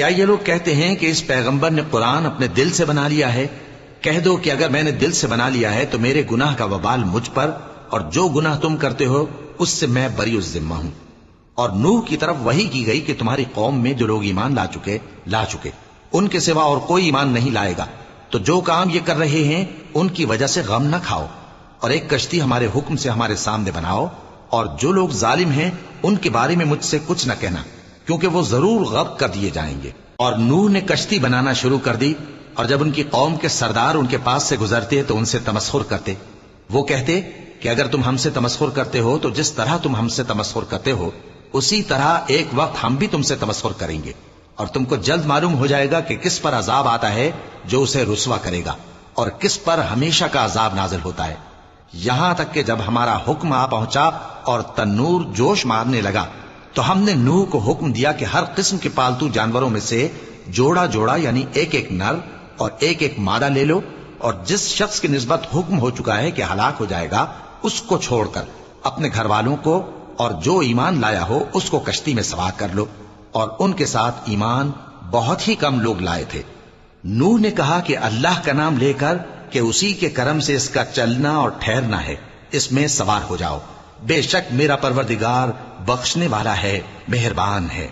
کیا یہ لوگ کہتے ہیں کہ اس پیغمبر نے قرآن اپنے دل سے بنا لیا ہے؟ کہہ دو کہ اگر میں نے دل سے بنا لیا ہے تو میرے گناہ کا وبال مجھ پر، اور جو گناہ تم کرتے ہو اس سے میں بری الذمہ ہوں۔ اور نوح کی طرف وحی کی گئی کہ تمہاری قوم میں جو لوگ ایمان لا چکے ان کے سوا اور کوئی ایمان نہیں لائے گا، تو جو کام یہ کر رہے ہیں ان کی وجہ سے غم نہ کھاؤ، اور ایک کشتی ہمارے حکم سے ہمارے سامنے بناؤ، اور جو لوگ ظالم ہیں ان کے بارے میں مجھ سے کچھ نہ کہنا، کیونکہ وہ ضرور غرق کر دیے جائیں گے۔ اور نوح نے کشتی بنانا شروع کر دی، اور جب ان کی قوم کے سردار ان کے پاس سے گزرتے تو ان سے تمسخر کرتے۔ وہ کہتے کہ اگر تم ہم سے تمسخر کرتے ہو تو جس طرح تم ہم سے تمسخر کرتے ہو اسی طرح ایک وقت ہم بھی تم سے تمسخر کریں گے، اور تم کو جلد معلوم ہو جائے گا کہ کس پر عذاب آتا ہے جو اسے رسوا کرے گا، اور کس پر ہمیشہ کا عذاب نازل ہوتا ہے۔ یہاں تک کہ جب ہمارا حکم آ پہنچا اور تنور جوش مارنے لگا تو ہم نے نوح کو حکم دیا کہ ہر قسم کے پالتو جانوروں میں سے جوڑا جوڑا یعنی ایک ایک نر اور ایک ایک مادہ لے لو، اور جس شخص کی نسبت حکم ہو چکا ہے کہ ہلاک ہو جائے گا اس کو چھوڑ کر اپنے گھر والوں کو اور جو ایمان لایا ہو اس کو کشتی میں سوار کر لو۔ اور ان کے ساتھ ایمان بہت ہی کم لوگ لائے تھے۔ نوح نے کہا کہ اللہ کا نام لے کر کہ اسی کے کرم سے اس کا چلنا اور ٹھہرنا ہے، اس میں سوار ہو جاؤ، بے شک میرا پروردگار بخشنے والا ہے، مہربان ہے۔